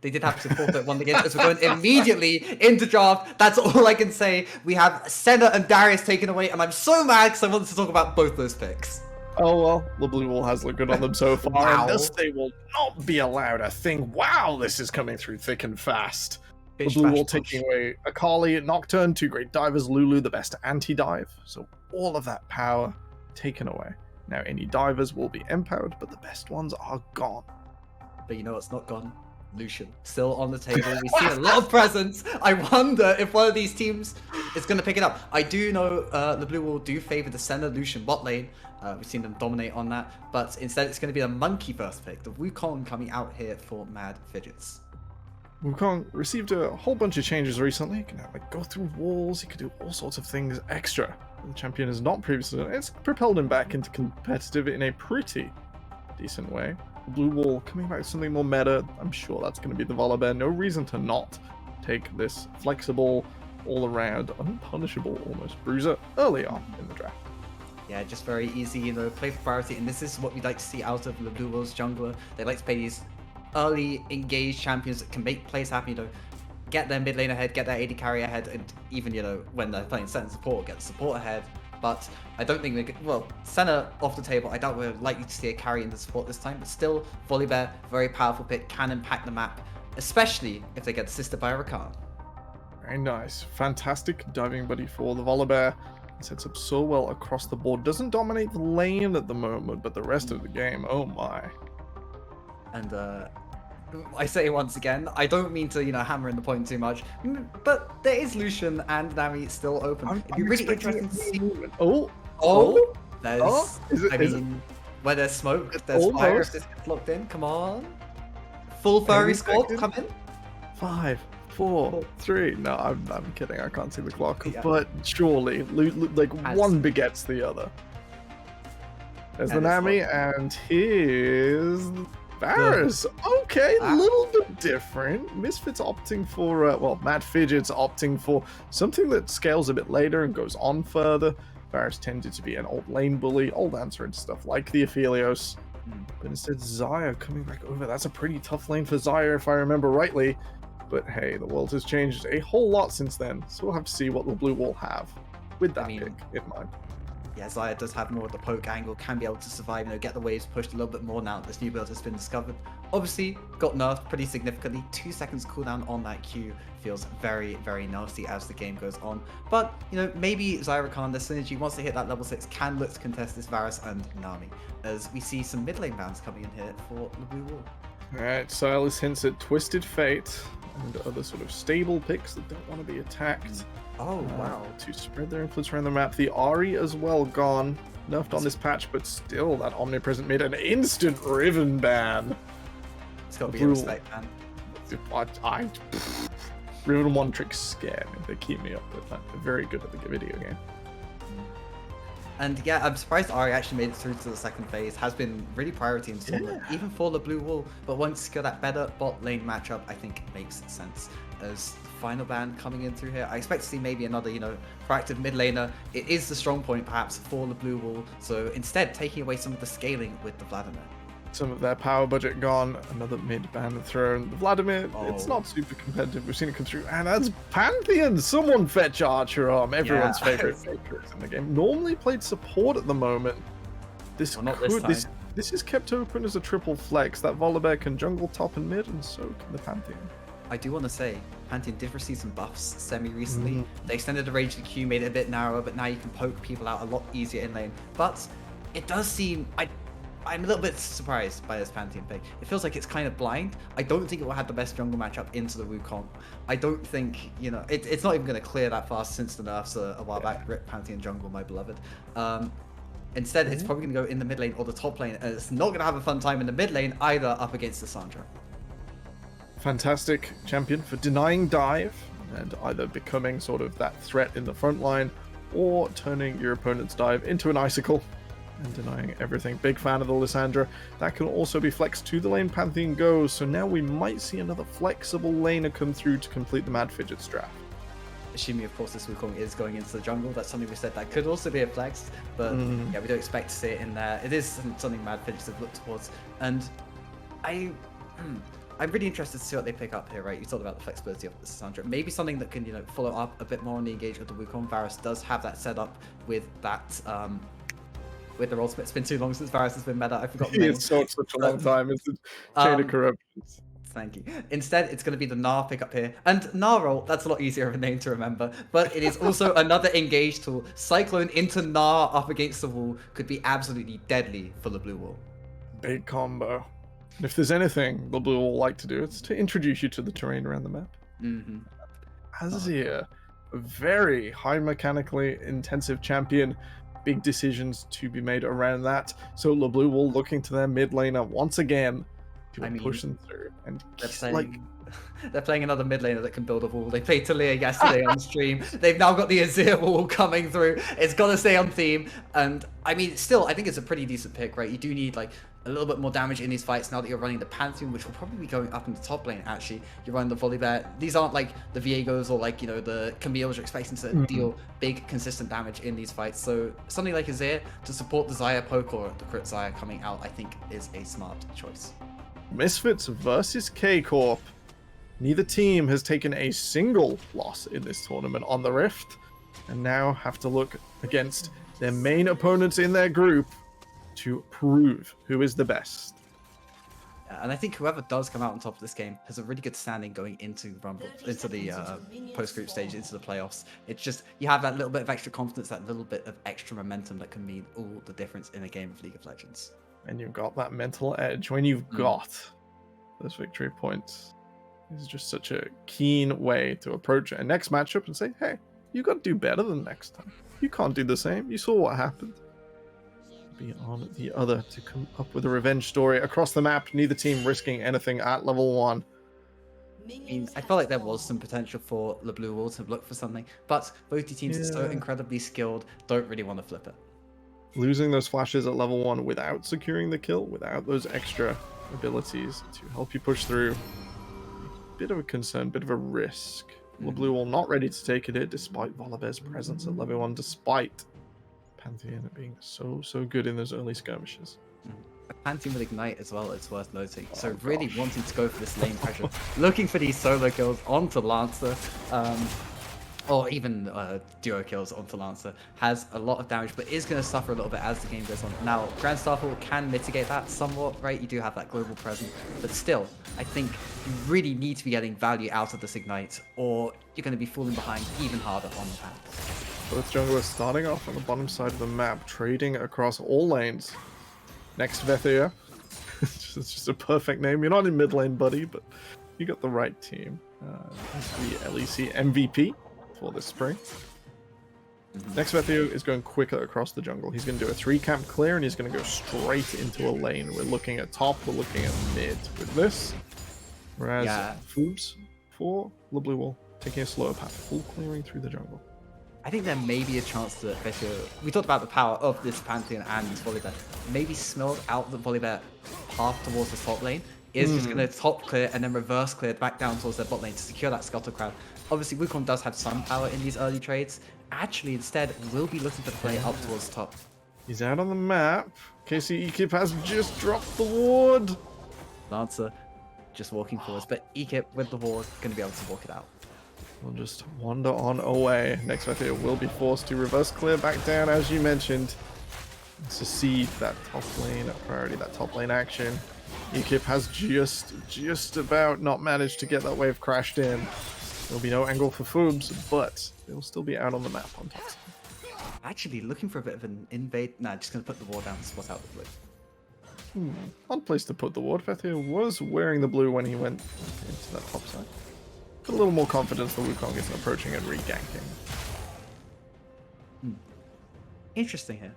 They did have to forfeit one against us. We're going immediately into draft. That's all I can say. We have Senna and Darius taken away, and I'm so mad because I wanted to talk about both those picks. Oh well, the blue wall has looked good on them so far, Wow. and thus they will not be allowed a thing. Wow, this is coming through thick and fast. The blue wall taking away Akali, Nocturne, 2 great divers, Lulu, the best anti-dive. So all of that power taken away. Now any divers will be empowered, but the best ones are gone. But you know what's not gone? Lucian. Still on the table. We see a lot of presence. I wonder if one of these teams is going to pick it up. I do know the blue wall do favor the Senna Lucian bot lane. We've seen them dominate on that. But instead it's going to be the monkey first pick. The Wukong coming out here for Mad Fidgets. Wukong received a whole bunch of changes recently. He can now, like, go through walls. He can do all sorts of things extra. The champion has not previously done. It's propelled him back into competitive in a pretty decent way. Blue wall coming back to something more meta. I'm sure that's going to be the Volibear. No reason to not take this flexible, all-around, unpunishable almost bruiser early on in the draft. Yeah, just very easy, you know, play for priority, and this is what we'd like to see out of the blue wall's jungler. They like to play these early engaged champions that can make plays happen, you know, get their mid lane ahead, get their AD carry ahead, and even, you know, when they're playing center support, get the support ahead. But I don't think they well, Senna off the table, I doubt we're likely to see a carry in the support this time, but still, Volibear, very powerful pick, can impact the map, especially if they get assisted by Rakan. Very nice. Fantastic diving buddy for the Volibear. Sets up so well across the board. Doesn't dominate the lane at the moment, but the rest of the game, oh my. And I say once again, I don't mean to, you know, hammer in the point too much, but there is Lucian and Nami still open. It'd be really interesting to see. There's, where there's smoke, there's fire. If this gets locked in, come on. Full furry squad, come in. 5, 4, 3. No, I'm kidding. I can't see the clock. Yeah. But surely, like, one begets the other. There's the Nami, and here's Varus. Okay, a little bit different. Misfits opting for, well, Mad Fidgets opting for something that scales a bit later and goes on further. Varus tended to be an old lane bully, old answer and stuff like the Aphelios. But instead, Xayah coming back over. That's a pretty tough lane for Xayah, if I remember rightly. But hey, the world has changed a whole lot since then, so we'll have to see what the blue wall have with that pick in mind. Yeah, Xayah does have more of the poke angle, can be able to survive, you know, get the waves pushed a little bit more now that this new build has been discovered. Obviously, got nerfed pretty significantly. 2 seconds cooldown on that Q feels very, very nasty as the game goes on. But, you know, maybe Xayah Rakan, the synergy, once they hit that level 6, can look to contest this Varus and Nami, as we see some mid lane bans coming in here for the blue wall. Alright, Silas hints at Twisted Fate and other sort of stable picks that don't want to be attacked. Oh, wow. To spread their influence around the map. The Ahri as well gone. Nerfed on this patch, but still that omnipresent mid. An instant Riven ban. It's got to be a respect ban. Riven one trick scare me. They keep me up with that. They're very good at the video game. And yeah, I'm surprised Ahri actually made it through to the second phase. Has been really priority in tournament, even for the blue wall. But once you got that better bot lane matchup, I think it makes sense. As the final ban coming in through here, I expect to see maybe another, you know, proactive mid laner. It is the strong point perhaps for the blue wall. So instead, taking away some of the scaling with the Vladimir. Some of their power budget gone. Another mid ban thrown. The Vladimir, it's not super competitive. We've seen it come through. And that's Pantheon. Someone fetch Archer Arm. Everyone's favorite in the game. Normally played support at the moment. This is kept open as a triple flex. That Volibear can jungle top and mid, and so can the Pantheon. I do want to say, Pantheon did receive some buffs semi-recently. They extended the range of the Q, made it a bit narrower, but now you can poke people out a lot easier in lane. But it does seem... I'm a little bit surprised by this Pantheon pick. It feels like it's kind of blind. I don't think it will have the best jungle matchup into the Wukong. I don't think, you know, it's not even going to clear that fast since the nerfs a while back. Rip Pantheon jungle, my beloved. Instead, it's probably going to go in the mid lane or the top lane, and it's not going to have a fun time in the mid lane either up against Lissandra. Fantastic champion for denying dive and either becoming sort of that threat in the front line or turning your opponent's dive into an icicle and denying everything. Big fan of the Lissandra. That can also be flexed to the lane Pantheon goes, so now we might see another flexible laner come through to complete the Mad Fidgets draft. Assuming, of course, this Wukong is going into the jungle. That's something we said that could also be a flex, but yeah, we don't expect to see it in there. It is something Mad Fidgets have looked towards, and I I'm really interested to see what they pick up here, right? You talked about the flexibility of the Lissandra. Maybe something that can, follow up a bit more on the engagement of the Wukong. Varus does have that set up with that, with their ultimate. It's been too long since Varus has been meta. I forgot the name. It's such a long time. It's a chain of corruptions. Thank you. Instead, it's going to be the Gnar pickup here. And Gnar roll, that's a lot easier of a name to remember. But it is also another engage tool. Cyclone into Gnar up against the wall could be absolutely deadly for the blue wall. Big combo. And if there's anything the blue wall like to do, it's to introduce you to the terrain around the map. Azir, a very high mechanically intensive champion. Big decisions to be made around that. So the blue wall looking to their mid laner once again. Push them through, and they're playing another mid laner that can build a wall. They played Talia yesterday on stream. They've now got the Azir wall coming through. It's got to stay on theme. And I mean, still, I think it's a pretty decent pick, right? You do need like a little bit more damage in these fights now that you're running the Pantheon, which will probably be going up in the top lane. Actually, you're running the Volibear. These aren't like the Viegos or like the Camille's you're expecting to deal big consistent damage in these fights. So something like Azir to support the Xayah poke or the crit Xayah coming out, I think is a smart choice. Misfits versus K-Corp. Neither team has taken a single loss in this tournament on the Rift, and now have to look against their main opponents in their group to prove who is the best. And I think whoever does come out on top of this game has a really good standing going into Rumble, into the post-group stage, into the playoffs. It's just, you have that little bit of extra confidence, that little bit of extra momentum that can mean all the difference in a game of League of Legends. And you've got that mental edge when you've got those victory points. It's just such a keen way to approach a next matchup and say, hey, you got to do better than next time. You can't do the same. You saw what happened. Be on the other to come up with a revenge story across the map. Neither team risking anything at level 1. I mean, I felt like there was some potential for the blue wall to look for something, but both teams are so incredibly skilled, don't really want to flip it. Losing those flashes at level 1 without securing the kill, without those extra abilities to help you push through, bit of a concern, bit of a risk. The blue wall not ready to take it in, despite Volibear's presence at level 1, despite Pantheon being so good in those early skirmishes. Pantheon with Ignite as well, it's worth noting. So really wanting to go for this lane pressure, looking for these solo kills onto Lancer, or even duo kills onto Lancer, has a lot of damage, but is going to suffer a little bit as the game goes on. Now, Grand Starfall can mitigate that somewhat, right? You do have that global presence, but still, I think you really need to be getting value out of this Ignite, or you're going to be falling behind even harder on the path. Both junglers starting off on the bottom side of the map, trading across all lanes. Next, Vetheø. It's just a perfect name. You're not in mid lane, buddy, but you got the right team. The LEC MVP for this spring. Next, Vetheø is going quicker across the jungle. He's going to do a 3-camp clear, and he's going to go straight into a lane. We're looking at top, we're looking at mid with this. Whereas Foobs for the blue wall, taking a slower path, full clearing through the jungle. I think there may be a chance that Vetheø, we talked about the power of this Pantheon and this Volibear, maybe smelled out the Volibear path towards the top lane, is just going to top clear and then reverse clear back down towards their bot lane to secure that Scuttle Crowd. Obviously, Wukong does have some power in these early trades. Actually, instead, will be looking for the play up towards the top. He's out on the map. KC Ekip has just dropped the ward. Lancer just walking forwards, but Ekip with the ward going to be able to walk it out. We'll just wander on away. Next Vetheø will be forced to reverse clear back down, as you mentioned. To see that top lane priority, that top lane action. Ekip has just about not managed to get that wave crashed in. There'll be no angle for Foobs, but they'll still be out on the map on top. Actually, looking for a bit of an invade. Nah, just going to put the ward down to spot out the blue. Odd place to put the ward. Vetheø was wearing the blue when he went into that top side. Put a little more confidence that Wukong isn't approaching and re-ganking. Interesting here.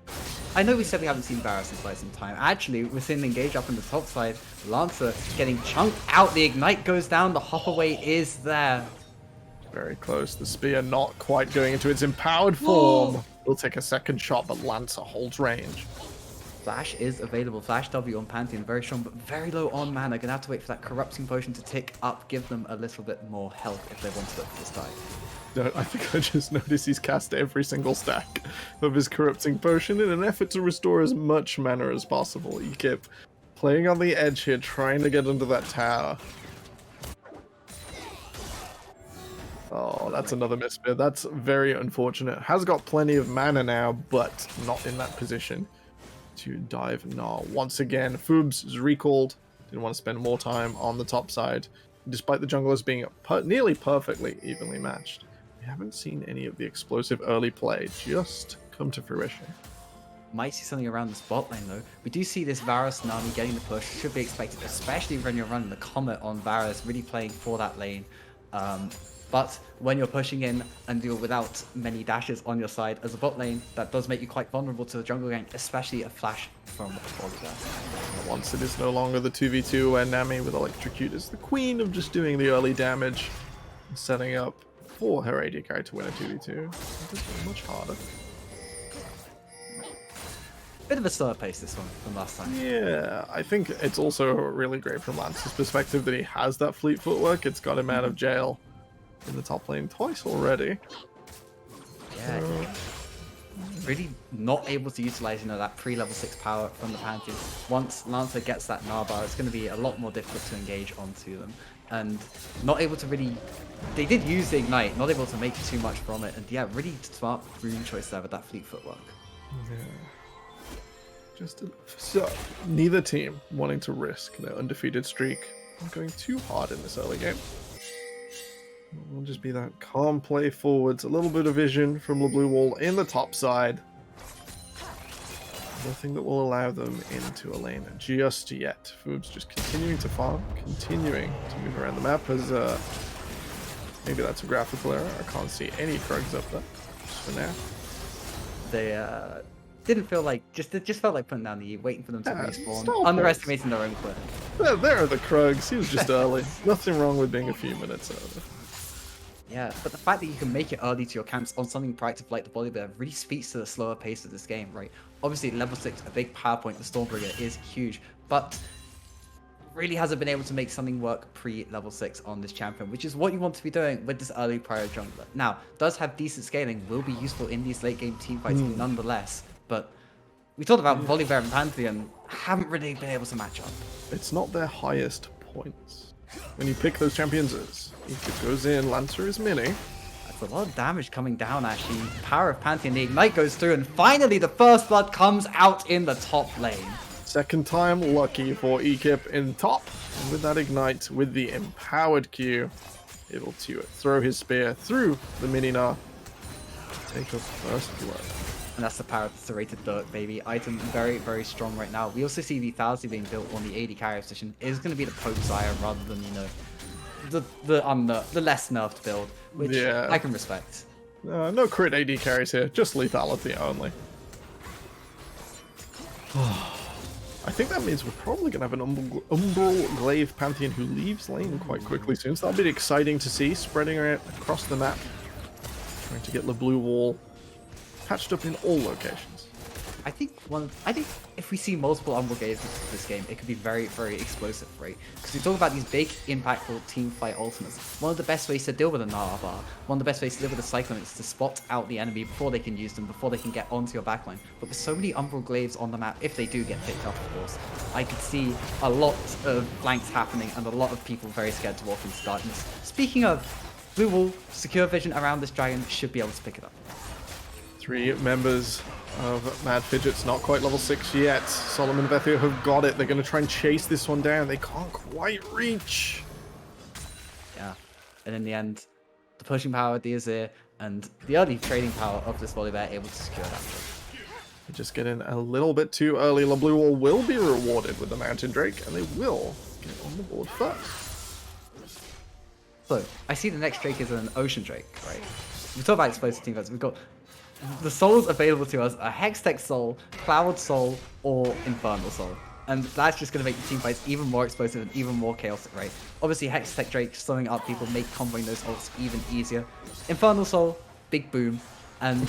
I know we said we haven't seen Varus in quite some time. Actually, we're seeing Engage up on the top side. Lancer getting chunked out. The Ignite goes down. The hop away is there. Very close. The spear not quite going into its empowered form. We'll take a second shot, but Lancer holds range. Flash is available. Flash W on Pantheon, very strong, but very low on mana. Gonna have to wait for that corrupting potion to tick up, give them a little bit more health if they want to look for this dive. I think I just noticed he's cast every single stack of his corrupting potion in an effort to restore as much mana as possible. He kept playing on the edge here, trying to get under that tower. Oh, that's another misfit. That's very unfortunate. Has got plenty of mana now, but not in that position to dive Gnar. Once again, Foobs is recalled. Didn't want to spend more time on the top side, despite the junglers being nearly perfectly evenly matched. We haven't seen any of the explosive early play just come to fruition. Might see something around the spot lane though. We do see this Varus Nami getting the push. Should be expected, especially when you're running the Comet on Varus, really playing for that lane. But when you're pushing in and you're without many dashes on your side as a bot lane, that does make you quite vulnerable to the jungle gank, especially a flash from Volibear. Once it is no longer the 2v2 where Nami with Electrocute is the queen of just doing the early damage and setting up for her AD carry to win a 2v2. It is much harder. Bit of a slower pace this one than last time. Yeah, I think it's also really great from Lancer's perspective that he has that fleet footwork. It's got him out of jail in the top lane twice already. Yeah, really not able to utilize, you know, that pre-level 6 power from the Pantheon. Once Lancer gets that Gnar bar, it's going to be a lot more difficult to engage onto them. And not able to really... They did use the Ignite, not able to make too much from it. And yeah, really smart rune choice there with that fleet footwork. Yeah. So, neither team wanting to risk their undefeated streak. Not going too hard in this early game. It'll just be that calm play forwards, a little bit of vision from the blue wall in the top side. Nothing that will allow them into a lane just yet. Foobs just continuing to farm, continuing to move around the map as maybe that's a graphical error. I can't see any Krugs up there just for now. They didn't feel like, it just felt like putting down the E, waiting for them to respawn, underestimating their own play. There are the Krugs, he was just early. Nothing wrong with being a few minutes early. Yeah, but the fact that you can make it early to your camps on something proactive like the Volibear really speaks to the slower pace of this game, right? Obviously, level 6, a big power point, the Stormbringer is huge, but really hasn't been able to make something work pre-level 6 on this champion, which is what you want to be doing with this early prior jungler. Now, does have decent scaling, will be useful in these late game team fights nonetheless, but we talked about Volibear and Pantheon, haven't really been able to match up. It's not their highest points. When you pick those champions, it goes in, Lancer is mini. That's a lot of damage coming down, actually. Power of Pantheon, the Ignite goes through, and finally the first blood comes out in the top lane. Second time lucky for Ekip in top. And with that Ignite, with the empowered Q, able to throw his spear through the mini Gnar. Take a first blood. And that's the power of the serrated dirt, baby. Item very, very strong right now. We also see the Thalsi being built on the AD carry position. It's going to be the Poke Xayah rather than, you know, the less nerfed build, which I can respect. No crit AD carries here, just lethality only. I think that means we're probably going to have an Umbral Glaive Pantheon who leaves lane quite quickly soon, so that'll be exciting to see, spreading it across the map, trying to get the blue wall patched up in all locations. I think if we see multiple Umbral Glaives in this game, it could be very, very explosive, right? Because we talk about these big, impactful team fight ultimates. One of the best ways to deal with a Gnar bar, one of the best ways to deal with a Cyclone is to spot out the enemy before they can use them, before they can get onto your backline. But with so many Umbral Glaives on the map, if they do get picked up, of course, I could see a lot of flanks happening and a lot of people very scared to walk into darkness. Speaking of, Blue Wall, secure vision around this dragon should be able to pick it up. 3 members of Mad Fidgets, not quite level 6 yet. Solemn and Vetheø have got it. They're going to try and chase this one down. They can't quite reach. Yeah, and in the end, the pushing power of the Azir and the early trading power of this Volibear able to secure that trade. They just get in a little bit too early. The Blue Wall will be rewarded with the Mountain Drake, and they will get on the board first. So, I see the next Drake is an Ocean Drake, right? We talk about explosive team fights. We've got the souls available to us are Hextech Soul, Cloud Soul, or Infernal Soul. And that's just going to make the team fights even more explosive and even more chaotic, right? Obviously, Hextech Drake slowing up people, make comboing those ults even easier. Infernal Soul, big boom. And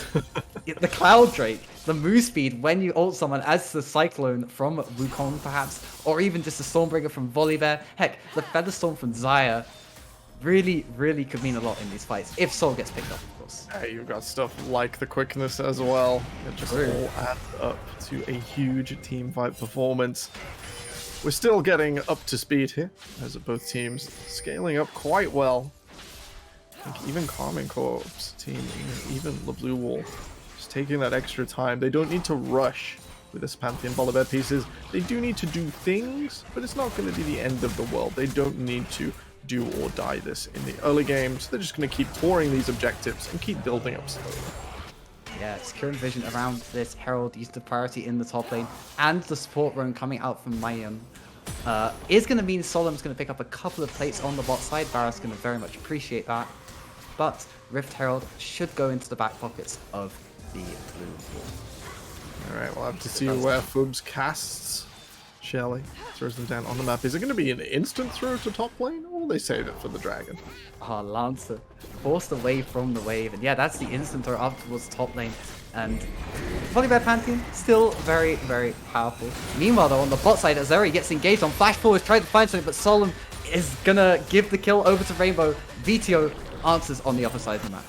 the Cloud Drake, the move speed when you ult someone as the Cyclone from Wukong, perhaps, or even just the Stormbringer from Volibear. Heck, the Featherstorm from Xayah really, really could mean a lot in these fights, if Soul gets picked up, of course. You've got stuff like the quickness as well. It just all adds up to a huge team fight performance. We're still getting up to speed here, as both teams scaling up quite well. I think even Calming Corp's team, even LeBlueWall, just taking that extra time. They don't need to rush with this Pantheon Volibear pieces. They do need to do things, but it's not going to be the end of the world. They don't need to do or die this in the early games. They're just going to keep pouring these objectives and keep building up slowly. Yeah, securing vision around this Herald using the priority in the top lane, and the support run coming out from Miyeon is going to mean Solemn's going to pick up a couple of plates on the bot side. Varus is going to very much appreciate that, but Rift Herald should go into the back pockets of the blue wall. Alright, we'll have to see where Fubs casts Shelly, throws them down on the map. Is it going to be an instant throw to top lane, or will they save it for the dragon? Ah, Lancer forced away from the wave, and yeah, that's the instant throw up towards top lane. And Volibear Pantheon still very, very powerful. Meanwhile, though, on the bot side, Azir gets engaged on flash forward, trying to find something, but Solemn is gonna give the kill over to Rainbow. Vetheø answers on the other side of the map.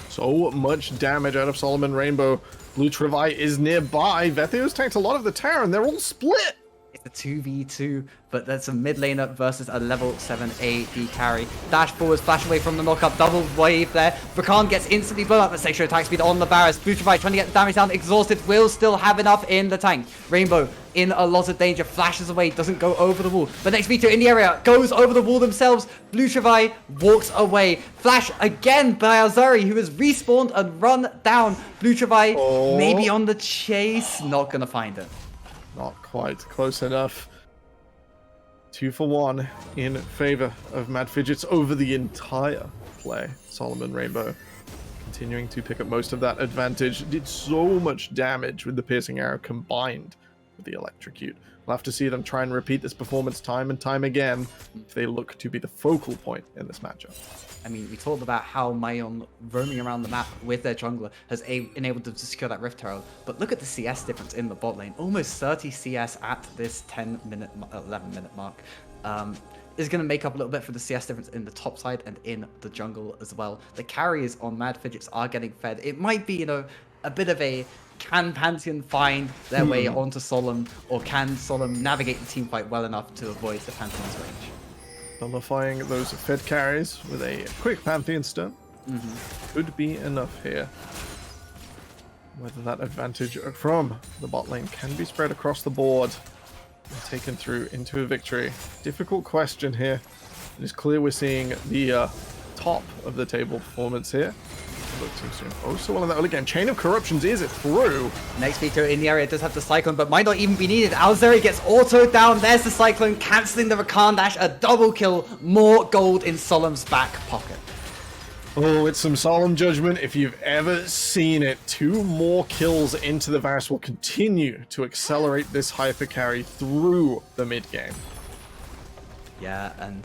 So much damage out of Solemn and Rainbow. BLEU2TRAVAIL is nearby. Vetheø's tanked a lot of the tower, and they're all split. It's a 2v2, but that's a mid laner versus a level 7 AD carry. Dash forwards, flash away from the knockup, double wave there. Rakan gets instantly blown up, but extra attack speed on the Varus. BLEU2TRAVAIL trying to get the damage down, exhausted, will still have enough in the tank. Rainbow in a lot of danger, flashes away, doesn't go over the wall. But next Vetheø in the area, goes over the wall themselves. BLEU2TRAVAIL walks away. Flash again by Alzeri, who has respawned and run down. BLEU2TRAVAIL maybe on the chase, not gonna find it. Not quite close enough. 2 for 1 in favor of Mad Fidgets over the entire play. Solomon Rainbow continuing to pick up most of that advantage. Did so much damage with the piercing arrow combined with the electrocute. We'll have to see them try and repeat this performance time and time again if they look to be the focal point in this matchup. I mean, we talked about how Miyeon roaming around the map with their jungler has enabled them to secure that Rift Herald, but look at the CS difference in the bot lane. Almost 30 CS at this 10-minute, 11-minute mark. Is going to make up a little bit for the CS difference in the top side and in the jungle as well. The carriers on Mad Fidgets are getting fed. It might be, you know, a bit of a can Pantheon find their way onto Solemn, or can Solemn navigate the team fight well enough to avoid the Pantheon's range? Nullifying those fed carries with a quick Pantheon stun could be enough here. Whether that advantage from the bot lane can be spread across the board and taken through into a victory. Difficult question here. It is clear we're seeing the top of the table performance here. Look too soon. Oh, so well in that early game. Chain of Corruptions is it through. Next Vetheø in the area does have the Cyclone, but might not even be needed. Alzeri gets autoed down. There's the Cyclone, cancelling the Rakan dash. A double kill. More gold in Solemn's back pocket. Oh, it's some solemn judgment if you've ever seen it. 2 more kills into the Varus will continue to accelerate this hyper carry through the mid game. Yeah, and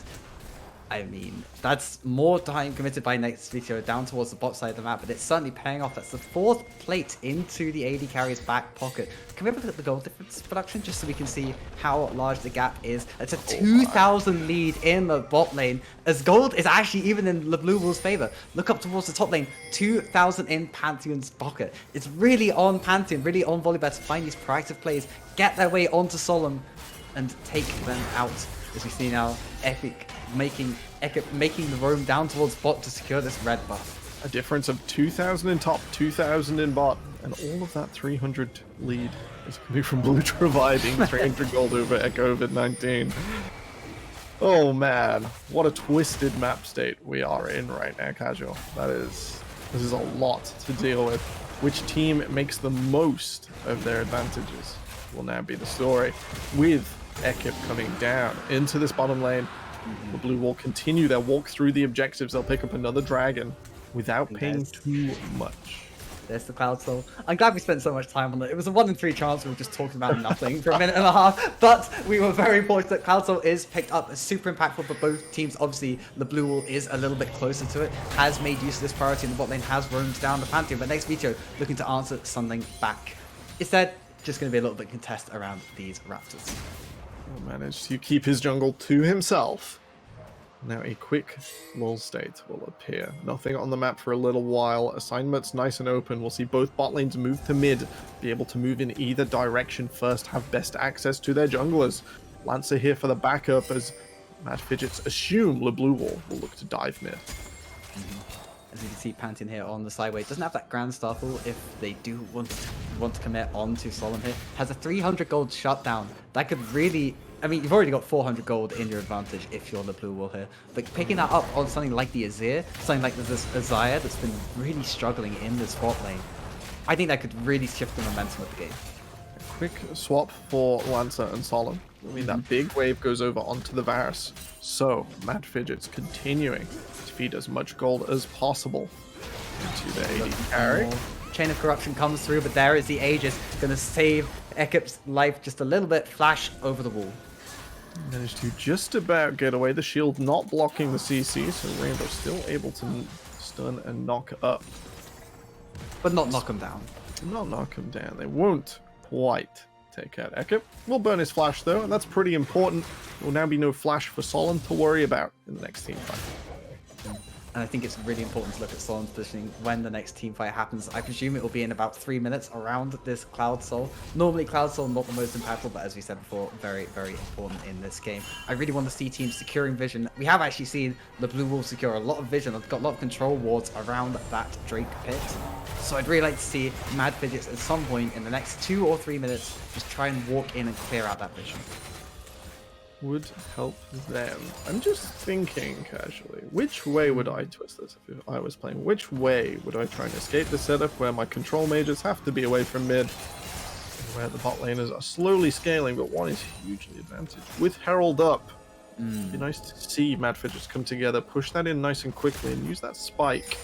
I mean, that's more time committed by next Vetheø down towards the bot side of the map, but it's certainly paying off. That's the 4th plate into the AD carry's back pocket. Can we have a look at the gold difference production just so we can see how large the gap is? It's a 2,000 lead in the bot lane, as gold is actually even in LeBlueWall's favor. Look up towards the top lane, 2,000 in Pantheon's pocket. It's really on Pantheon, really on Volibear to find these proactive plays, get their way onto Solemn, and take them out. As we see now, Epic making the roam down towards bot to secure this red buff. A difference of 2,000 in top, 2,000 in bot, and all of that 300 lead is coming from BLEU2TRAVAIL being 300 gold over ekkövid 19. Oh man, what a twisted map state we are in right now, Casual. This is a lot to deal with. Which team makes the most of their advantages will now be the story. With ekkövid coming down into this bottom lane, the blue will continue their walk through the objectives. They'll pick up another dragon without paying too much. There's the Cloud Soul. I'm glad we spent so much time on it. It was a 1 in 3 chance we were just talking about nothing for a minute and a half, but we were very fortunate that Cloud Soul is picked up. It's super impactful for both teams. Obviously, the BLEU is a little bit closer to it, has made use of this priority in the bot lane, has roamed down the Pantheon, but next Vetheø looking to answer something back. Instead, just going to be a little bit contest around these Raptors. Will manage to keep his jungle to himself. Now a quick lull state will appear. Nothing on the map for a little while. Assignments nice and open. We'll see both bot lanes move to mid, be able to move in either direction first, have best access to their junglers. Lancer here for the backup as Mad Fidgets assume LeBlueWall will look to dive mid. As you can see, Pantheon here on the sideway doesn't have that Grand Starfall if they do want to commit onto Solemn here. Has a 300 gold shutdown. That could really... I mean, you've already got 400 gold in your advantage if you're the blue wall here. But picking that up on something like the Azir, something like this Xayah that's been really struggling in the spot lane, I think that could really shift the momentum of the game. A quick swap for Lancer and Solemn. I mean, that big wave goes over onto the Varus. So, Mad Fidgets continuing to feed as much gold as possible into the AD carry. Chain of Corruption comes through, but there is the Aegis. Going to save ekkövid's life just a little bit. Flash over the wall. Managed to just about get away. The shield not blocking the CC, so Raaiinbow still able to stun and knock up. But not knock him down. Not knock him down. They won't quite take out ekkövid. Will burn his flash though, and that's pretty important. There will now be no flash for Solemn to worry about in the next team fight. And I think it's really important to look at Solemn's positioning when the next team fight happens. I presume it will be in about 3 minutes around this Cloud Soul. Normally Cloud Soul not the most impactful, but as we said before, very, very important in this game. I really want to see teams securing vision. We have actually seen the Blue Wolves secure a lot of vision. They've got a lot of control wards around that Drake pit. So I'd really like to see Mad Fidgets at some point in the next 2 or 3 minutes just try and walk in and clear out that vision. Would help them. I'm just thinking casually, which way would I twist this if I was playing? Which way would I try and escape the setup where my control mages have to be away from mid, where the bot laners are slowly scaling, but one is hugely advantaged. With Herald up, it'd be nice to see Mad Fidgets come together, push that in nice and quickly, and use that spike,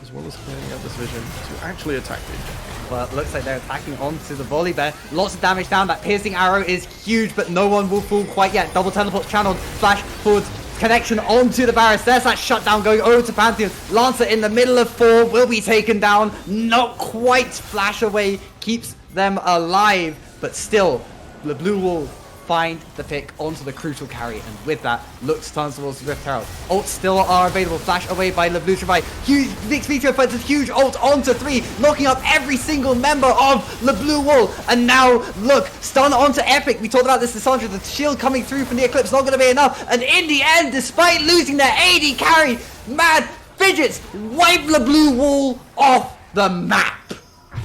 as well as clearing out this vision to actually attack the objective. Well, it looks like they're attacking onto the Volibear. Lots of damage down. That piercing arrow is huge, but no one will fall quite yet. Double teleport channeled. Flash forwards. Connection onto the Varus. There's that shutdown going over to Pantheon. Lancer in the middle of 4 will be taken down. Not quite. Flash away keeps them alive, but still, the blue wall find the pick onto the crucial carry, and with that, looks turns towards Rift Herald. Ults still are available. Flash away by LBW2TRAVAIL. Huge mixed feature effect of huge ult onto 3, knocking up every single member of the blue wall. And now, look, stun onto Epic. We talked about this, Lissandra, the shield coming through from the Eclipse, not going to be enough. And in the end, despite losing their AD carry, Mad Fidgets wipe the blue wall off the map.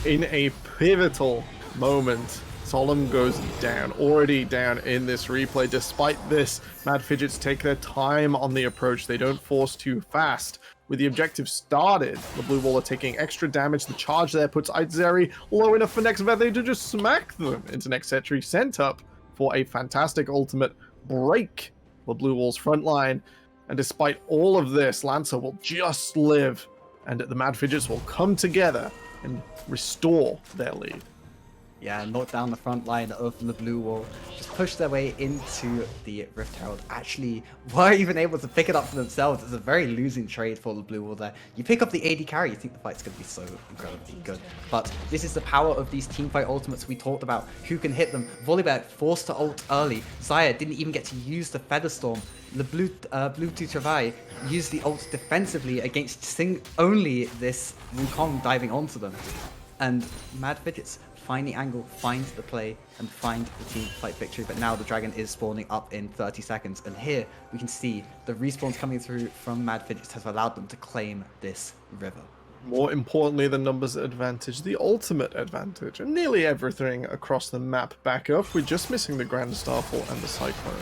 In a pivotal moment, Solemn goes down, already down in this replay. Despite this, Mad Fidgets take their time on the approach. They don't force too fast. With the objective started, the blue wall are taking extra damage. The charge there puts Azir low enough for next Vetheø to just smack them into next Sentry, sent up for a fantastic ultimate break the blue wall's front line. And despite all of this, Lancer will just live, and the Mad Fidgets will come together and restore their lead. Yeah, knock down the front line of the blue wall, just push their way into the Rift Herald. Actually, were even able to pick it up for themselves. It's a very losing trade for the blue wall there. You pick up the AD carry, you think the fight's going to be so incredibly good. But this is the power of these teamfight ultimates we talked about. Who can hit them? Volibear forced to ult early. Xayah didn't even get to use the Featherstorm. The BLEU2TRAVAIL used the ult defensively against only this Wukong diving onto them. And Mad Fidgets find the angle, find the play, and find the team fight victory. But now the dragon is spawning up in 30 seconds. And here we can see the respawns coming through from Mad Fidgets has allowed them to claim this river. More importantly than numbers advantage, the ultimate advantage. And nearly everything across the map back up. We're just missing the Grand Starfall and the Cyclone.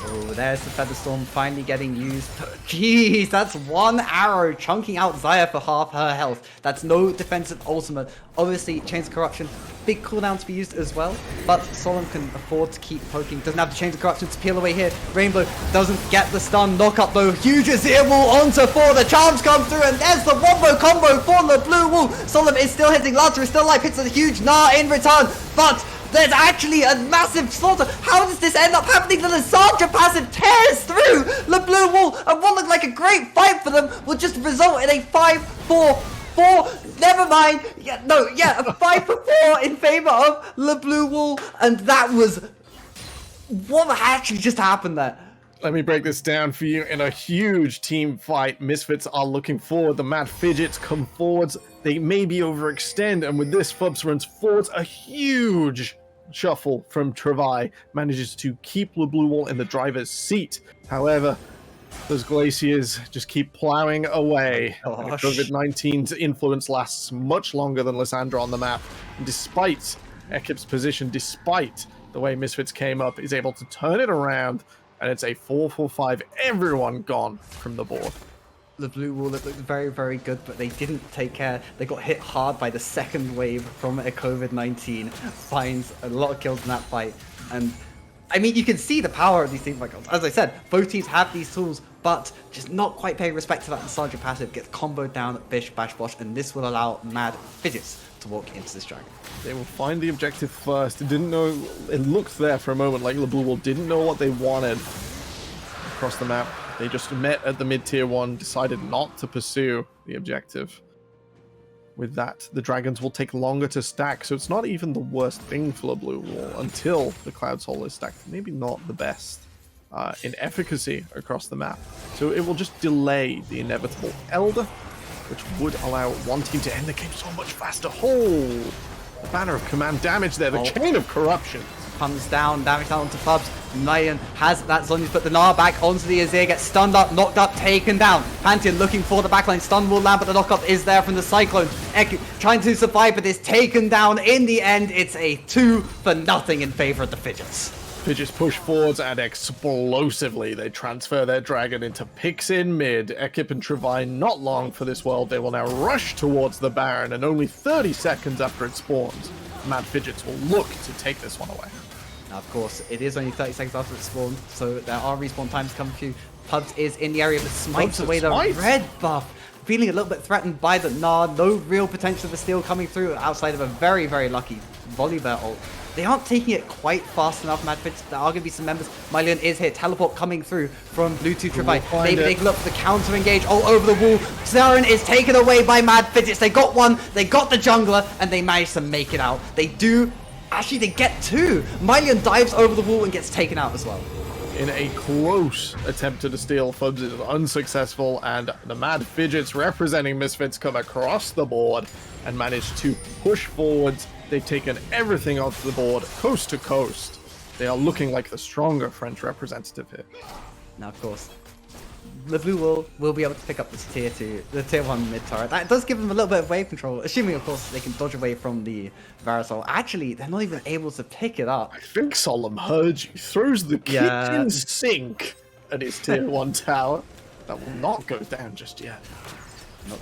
Oh, there's the Featherstorm finally getting used. Jeez, that's one arrow chunking out Xayah for half her health. That's no defensive ultimate. Obviously, Chains of Corruption, big cooldown to be used as well, but Solemn can afford to keep poking. Doesn't have the Chains of Corruption to peel away here. Raaiinbow doesn't get the stun. Knock up though. Huge Azir wall onto 4. The charms come through, and there's the wombo combo for the blue wall. Solemn is still hitting. Lancer is still alive. Hits a huge Gnar in return, but there's actually a massive slaughter. How does this end up happening? The Lissandra passive tears through the blue wall, and what looked like a great fight for them will just result in a 5-4-4. Never mind. Yeah, no, yeah, a 5-4 in favor of the blue wall, and that was what actually just happened there. Let me break this down for you. In a huge team fight, Misfits are looking forward. The Mad Fidgets come forwards. They maybe overextend, and with this, Fubs runs forwards. A huge shuffle from TRAVAIL manages to keep the blue wall in the driver's seat. However, Those glaciers just keep plowing away. Gosh. COVID-19's influence lasts much longer than Lissandra on the map. And despite ekkövid's position, despite the way Misfits came up, is able to turn it around, and it's a 4-4-5. Everyone gone from the board. The blue wall looked very, very good, but they didn't take care. They got hit hard by the second wave from a COVID-19. Finds a lot of kills in that fight. And I mean, you can see the power of these teams. Like, as I said, both teams have these tools, but just not quite paying respect to that Lissandra passive. Gets comboed down, bish, bash, bosh, and this will allow Mad Fidgets to walk into this dragon. They will find the objective first. It didn't know. It looked there for a moment like the blue wall didn't know what they wanted across the map. They just met at the mid-tier 1, decided not to pursue the objective. With that, the dragons will take longer to stack, so it's not even the worst thing for the blue wall until the Cloud Soul is stacked. Maybe not the best in efficacy across the map. So it will just delay the inevitable Elder, which would allow one team to end the game so much faster. Oh, the banner of command damage there, the chain of corruption. Comes down, damage down onto Fubs. Miyeon has that Zhonya's put the Gnar back onto the Azir, gets stunned up, knocked up, taken down. Pantheon looking for the backline, stun will land, but the knockup is there from the Cyclone. ekkövid trying to survive, but is taken down. In the end, it's a 2-0 in favor of the Fidgets. Fidgets push forwards and explosively they transfer their dragon into picks in mid. ekkövid and TreVAIL not long for this world. They will now rush towards the Baron, and only 30 seconds after it spawns, Mad Fidgets will look to take this one away. Now, of course, it is only 30 seconds after it spawned, so there are respawn times coming through. Pubs is in the area, but smites away the red buff. Feeling a little bit threatened by the Gnar. No real potential for steal coming through outside of a very, very lucky Volibear ult. They aren't taking it quite fast enough, Mad Fidgets. There are going to be some members. Miyeon is here. Teleport coming through from BLEU2TRAVAIL. Maybe they can look for the counter engage. Oh, over the wall. Zarin is taken away by Mad Fidgets. They got one. They got the jungler, and they managed to make it out. They do. Actually, they get two. Miyeon dives over the wall and gets taken out as well. In a close attempt to steal, Fubs is unsuccessful, and the Mad Fidgets representing Misfits come across the board and manage to push forwards. They've taken everything off the board, coast to coast. They are looking like the stronger French representative here. Now, of course, the blue wall will be able to pick up this tier 2, the tier 1 mid turret. That does give them a little bit of wave control, assuming, of course, they can dodge away from the Varus. Actually, they're not even able to pick it up. I think Solemn heard you. Throws the kitchen sink at his tier 1 tower. That will not go down just yet. Not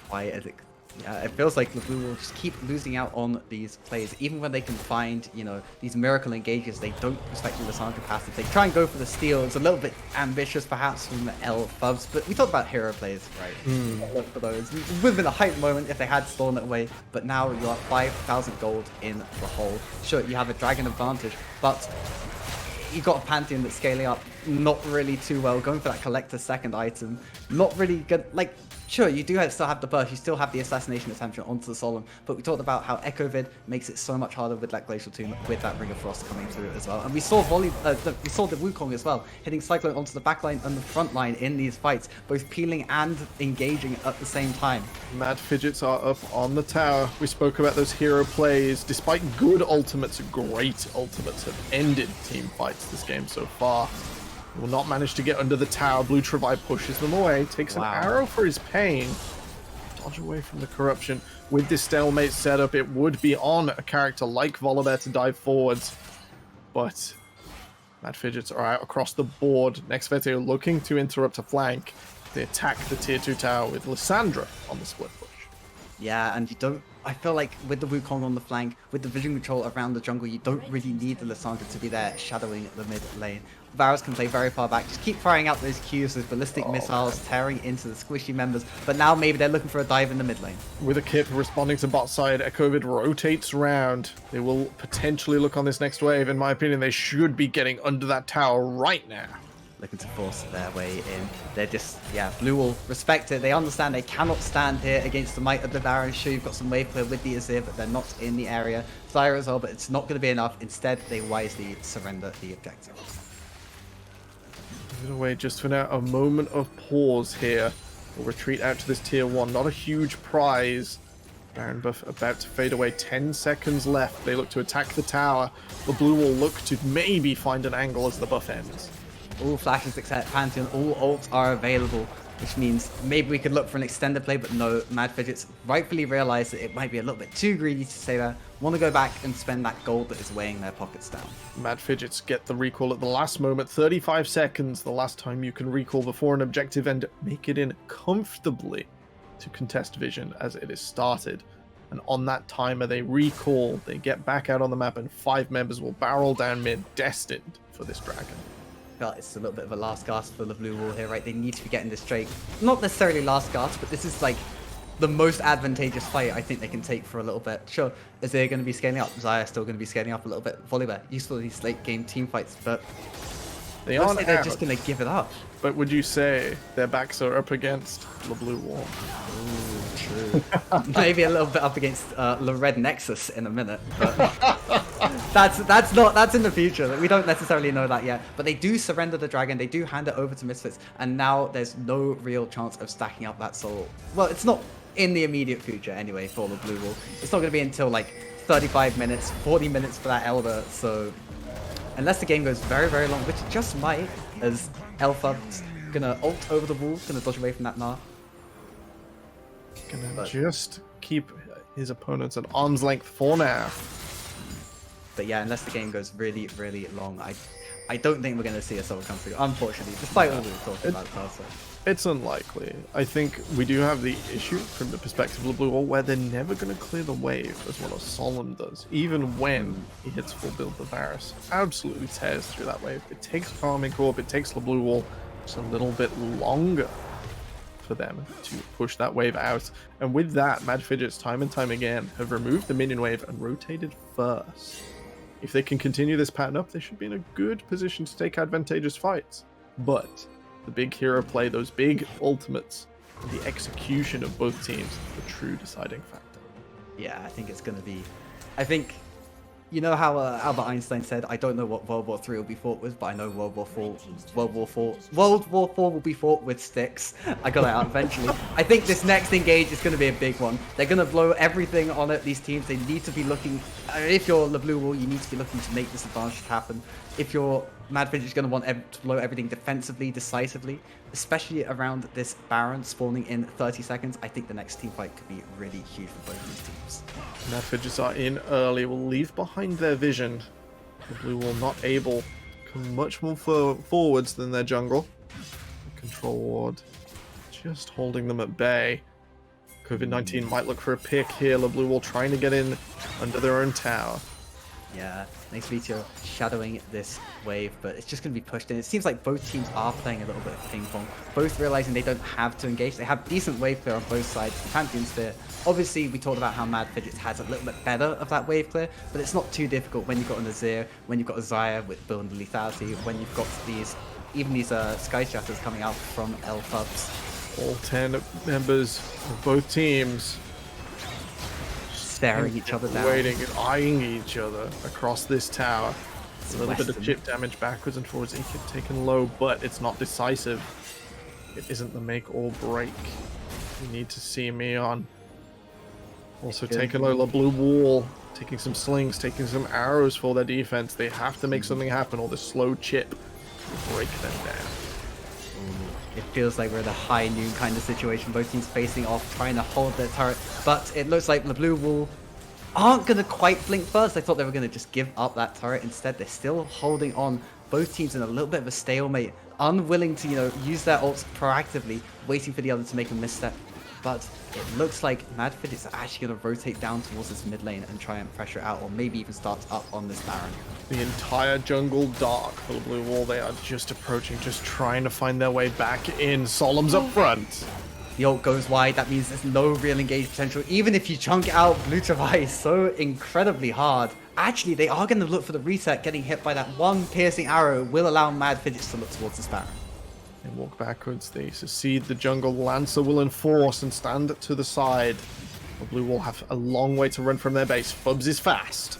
quite as it. Yeah, it feels like the blue will just keep losing out on these plays. Even when they can find, you know, these miracle engages, they don't respect the Lissandra passive. They try and go for the steal. It's a little bit ambitious, perhaps, from the L Fubs, but we talked about hero plays, right? Look for those. It would have been a hype moment if they had stolen it away, but now you're at 5,000 gold in the hole. Sure, you have a dragon advantage, but you've got a Pantheon that's scaling up not really too well, going for that collector second item. Not really good. Like, sure, you do still have the burst, you still have the assassination attempt onto the Solemn, but we talked about how ekkövid makes it so much harder with that Glacial Tomb, with that Ring of Frost coming through as well. And we saw we saw the Wukong as well, hitting Cyclone onto the backline and the front line in these fights, both peeling and engaging at the same time. Mad Fidgets are up on the tower. We spoke about those hero plays. Despite good ultimates, great ultimates have ended team fights this game so far. Will not manage to get under the tower. BLEU2TRAVAIL pushes them away, takes an arrow for his pain. Dodge away from the corruption. With this stalemate setup, it would be on a character like Volibear to dive forwards. But Mad Fidgets are out across the board. Next Vetheø looking to interrupt a flank. They attack the tier 2 tower with Lissandra on the split push. Yeah, and you don't. I feel like with the Wukong on the flank, with the vision control around the jungle, you don't really need the Lissandra to be there shadowing the mid lane. Varus can play very far back, just keep firing out those Qs, those ballistic missiles, tearing into the squishy members, but now maybe they're looking for a dive in the mid lane. With a Kip responding to bot side, ekkövid rotates round. They will potentially look on this next wave. In my opinion, they should be getting under that tower right now. Looking to force their way in. They're just, yeah, blue will respect it. They understand they cannot stand here against the might of the Baron. Sure, you've got some wave clear with the Azir, but they're not in the area. Xayah as well, but it's not going to be enough. Instead, they wisely surrender the objective. Give it away just for now. A moment of pause here. We'll retreat out to this tier 1. Not a huge prize. Baron buff about to fade away. 10 seconds left. They look to attack the tower. The blue will look to maybe find an angle as the buff ends. All flashes except Pantheon, all ults are available, which means maybe we could look for an extended play, but no, Mad Fidgets rightfully realize that it might be a little bit too greedy to say that. Want to go back and spend that gold that is weighing their pockets down. Mad Fidgets get the recall at the last moment, 35 seconds, the last time you can recall before an objective, and make it in comfortably to contest Vision as it is started. And on that timer, they recall, they get back out on the map, and 5 members will barrel down mid, destined for this dragon. But it's a little bit of a last gasp for the blue wall here, right? They need to be getting this straight. Not necessarily last gasp, but this is like the most advantageous fight I think they can take for a little bit. Sure, Azir going to be scaling up. Xayah still going to be scaling up a little bit. Volibear, useful in these late game team fights, but they aren't they're just going to give it up. But would you say their backs are up against the blue wall? Ooh, true. Maybe a little bit up against the red Nexus in a minute. But that's in the future. We don't necessarily know that yet. But they do surrender the dragon. They do hand it over to Misfits, and now there's no real chance of stacking up that soul. Well, it's not in the immediate future anyway for the blue wall. It's not going to be until like 35 minutes, 40 minutes for that Elder. So unless the game goes very, very long, which it just might, as Elfub's gonna ult over the wall, gonna dodge away from that Gnar. Gonna just keep his opponents at arm's length for now. But yeah, unless the game goes really, really long, I don't think we're gonna see a solo come through, unfortunately, despite all we were talking about also. It's unlikely. I think we do have the issue from the perspective of the blue wall where they're never going to clear the wave as well as Solemn does, even when he hits full build. The Varus absolutely tears through that wave. It takes Farming Corp, it takes the blue wall just a little bit longer for them to push that wave out. And with that, Mad Fidgets time and time again have removed the minion wave and rotated first. If they can continue this pattern up, they should be in a good position to take advantageous fights. But the big hero play, those big ultimates, and the execution of both teams, the true deciding factor. Yeah, I think it's going to be... I think, you know how Albert Einstein said, I don't know what World War III will be fought with, but I know World War IV will be fought with sticks. I got it out eventually. I think this next engage is going to be a big one. They're going to blow everything on it, these teams. They need to be looking... if you're the blue wall, you need to be looking to make this advantage happen. If you're Mad Fidget is going to want to blow everything defensively, decisively, especially around this Baron spawning in 30 seconds. I think the next team fight could be really huge for both these teams. Mad Fidgets are in early, will leave behind their vision. The blue wall not able to come much more forwards than their jungle. The control ward just holding them at bay. COVID-19 might look for a pick here. The blue wall trying to get in under their own tower. Yeah, nice Vetheø shadowing this wave, but it's just going to be pushed in. It seems like both teams are playing a little bit of ping pong, both realizing they don't have to engage. They have decent wave clear on both sides. The Pantheon's there. Obviously, we talked about how Mad Fidgets has a little bit better of that wave clear, but it's not too difficult when you've got an Azir, when you've got a Xayah with building the lethality, when you've got these, even these Sky Shatters coming out from Elfubs. All 10 members of both teams staring each other down, waiting and eyeing each other across this tower. A little bit of chip damage backwards and forwards. Ekkövid taken low, but it's not decisive. It isn't the make or break. We need to see Miyeon also taking low. The blue wall taking some slings, taking some arrows for their defense. They have to make something happen, or the slow chip will break them down. It feels like we're in a high noon kind of situation. Both teams facing off, trying to hold their turret. But it looks like the blue wall aren't going to quite blink first. I thought they were going to just give up that turret. Instead, they're still holding on. Both teams in a little bit of a stalemate. Unwilling to, use their ults proactively. Waiting for the other to make a misstep. But it looks like Mad Fidgets are actually going to rotate down towards this mid lane and try and pressure it out. Or maybe even start up on this Baron. The entire jungle dark for the blue wall. They are just approaching, just trying to find their way back in. Solemn's up front. The ult goes wide. That means there's no real engage potential. Even if you chunk out BLEU2TRAVAIL so incredibly hard. Actually, they are going to look for the reset. Getting hit by that one piercing arrow will allow Mad Fidgets to look towards this Baron. They walk backwards. They secede the jungle. Lancer will enforce and stand to the side. The blue wall have a long way to run from their base. Fubs is fast.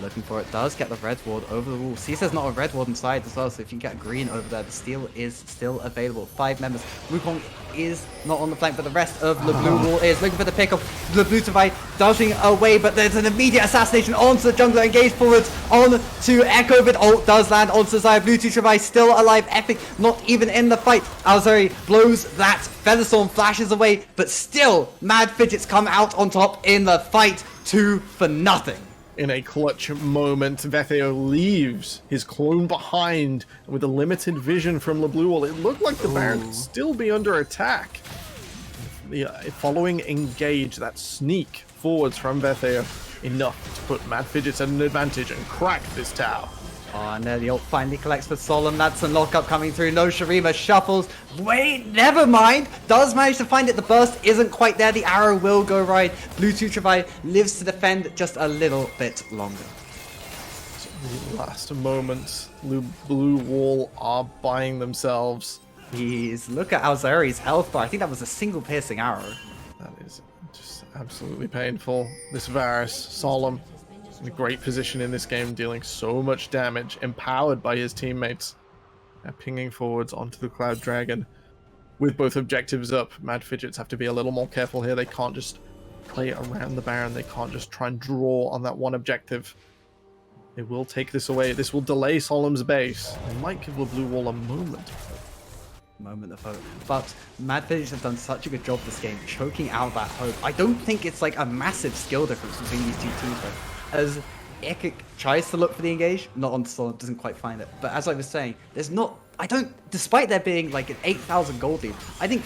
Looking for it, does get the red ward over the wall. CSA's not a red ward inside as well, so if you can get a green over there, the steal is still available. 5 members. Wukong is not on the flank, but the rest of the blue wall is looking for the pick of the BLEU2TRAVAIL, dodging away, but there's an immediate assassination onto the jungler, engaged forwards on to ekkövid. Ult does land onto Xayah. BLEU2TRAVAIL still alive. Epic not even in the fight. Alzeri blows that. Featherstorm flashes away, but still, Mad Fidgets come out on top in the fight. 2 for nothing. In a clutch moment, Vetheø leaves his clone behind, and with a limited vision from LBW, it looked like the Baron could still be under attack. The following engage, that sneak forwards from Vetheø, enough to put Mad Fidgets at an advantage and crack this tower. Oh, and there the ult finally collects for Solemn. That's a lockup coming through. No Shurima shuffles. Wait, never mind. Does manage to find it. The burst isn't quite there. The arrow will go right. BLEU2TRAVAIL lives to defend just a little bit longer. The last moments, BLEU are buying themselves. Jeez, look at Alzeri's health bar. I think that was a single piercing arrow. That is just absolutely painful. This Varus, Solemn, in a great position in this game, dealing so much damage, empowered by his teammates. Now pinging forwards onto the Cloud Dragon. With both objectives up, Mad Fidgets have to be a little more careful here. They can't just play around the Baron. They can't just try and draw on that one objective. They will take this away. This will delay Solemn's base. It might give LBW a moment of hope. But Mad Fidgets have done such a good job this game, choking out that hope. I don't think it's like a massive skill difference between these two teams though. As Ekik tries to look for the engage, not on Solemn, doesn't quite find it. But as I was saying, there's not, despite there being like an 8,000 gold lead, I think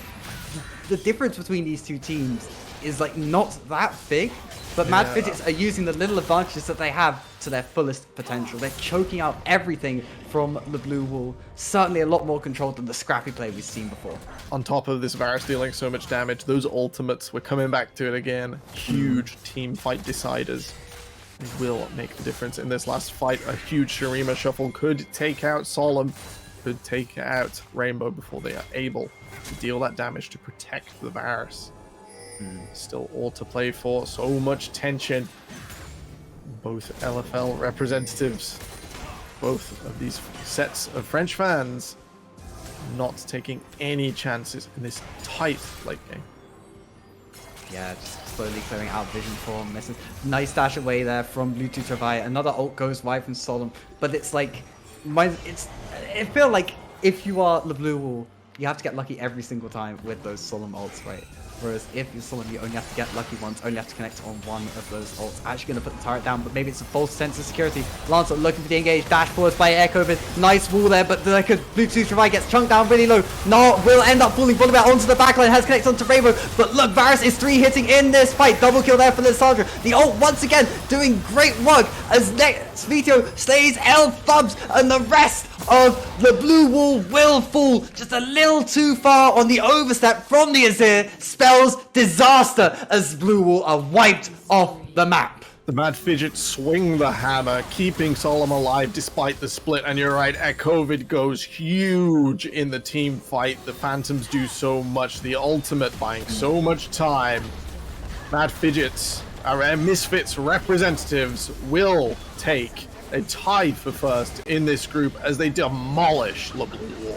the difference between these two teams is like not that big. But Mad Fidgets are using the little advantages that they have to their fullest potential. They're choking out everything from the blue wall. Certainly a lot more control than the scrappy play we've seen before. On top of this Varus dealing so much damage, those ultimates, we're coming back to it again. Huge team fight deciders. They will make the difference in this last fight. A huge Shurima shuffle could take out Solemn, could take out Raaiinbow before they are able to deal that damage to protect the Varus. Still all to play for, so much tension. Both LFL representatives, both of these sets of French fans, not taking any chances in this tight late game. Yeah, just slowly clearing out vision for misses. Nice dash away there from BLEU2TRAVAIL. Another ult goes wide from Solemn, but it's like, it feels like if you are the blue wall, you have to get lucky every single time with those Solemn ults, right? Whereas if you're Solemn, you only have to get lucky once, only have to connect on one of those ults. Actually going to put the turret down, but maybe it's a false sense of security. Lancer looking for the engage, dash forwards by ekkövid. Nice wall there, but the BLEU2TRAVAIL gets chunked down really low. Gnar will end up pulling Volibear onto the backline, has connected onto Raaiinbow, but look, Varus is 3 hitting in this fight. Double kill there for Lissandra. The ult once again doing great work as Vetheø slays L-Fubs, and the rest of the blue wall will fall just a little too far on the overstep from the Azir. Spells disaster as blue wall are wiped off the map. The Mad Fidgets swing the hammer, keeping Solemn alive despite the split, and you're right, ekkövid goes huge in the team fight. The Phantoms do so much, the ultimate buying so much time. Mad Fidgets, our Misfits representatives, will take a tie for first in this group as they demolish LBW.